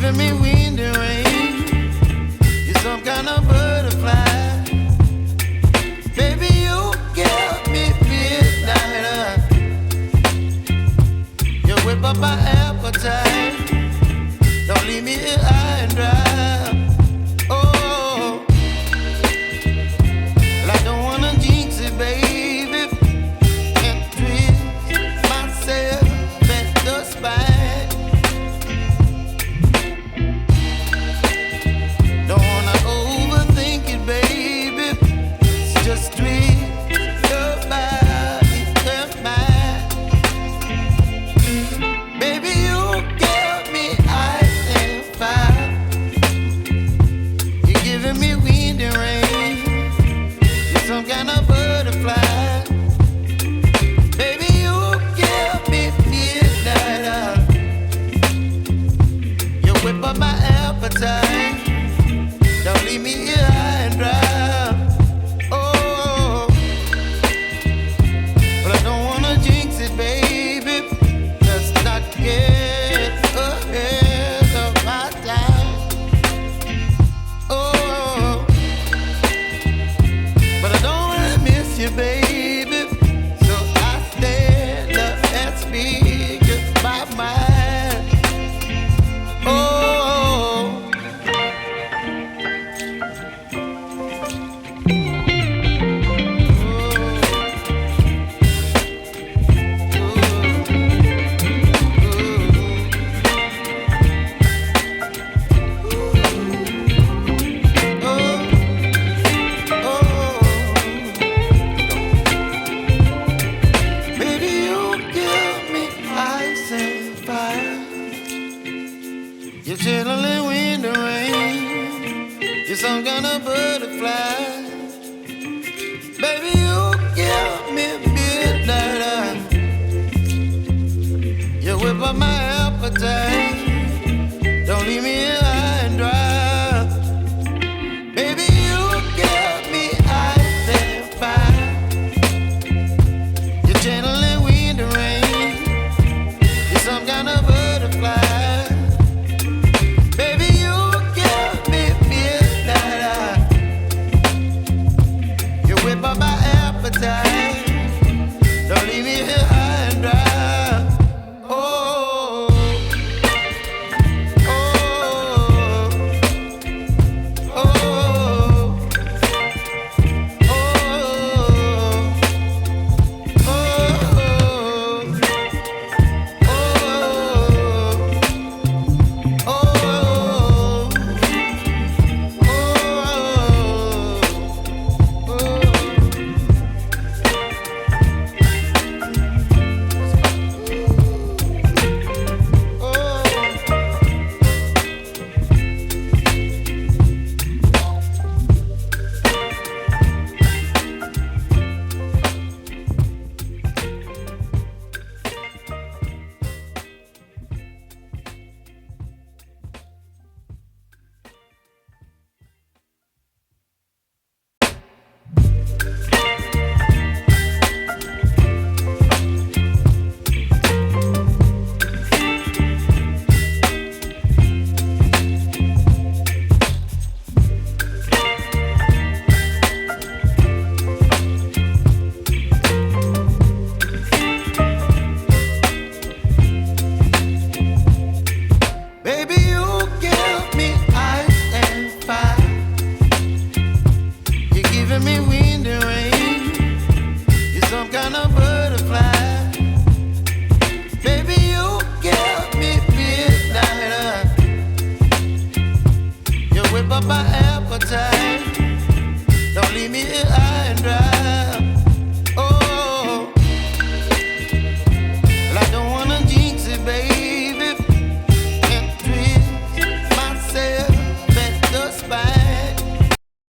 giving me wind and rain. You're some kind of butterfly. Baby, you give me midnight. You whip up my appetite. Don't leave me here high and dry. Oh, well, I don't wanna jinx it, baby, and twist myself at the spine. Don't wanna overthink it, baby. It's just twist your body and mine. Baby, you give me ice and fire. You're giving me wind and rain. You're some kind of butterfly. Baby, you give me midnight. You whip up my appetite. Don't leave me here high and dry. Oh, but I don't wanna jinx it, baby. Let's not get ahead of my time. Oh, but I don't wanna miss you, baby. So I stand up and speak my mind. Oh. Baby, you give me ice and fire. You're chilling wind and rain. You're some kind of butterfly. Baby, you give me midnight. You whip up my appetite.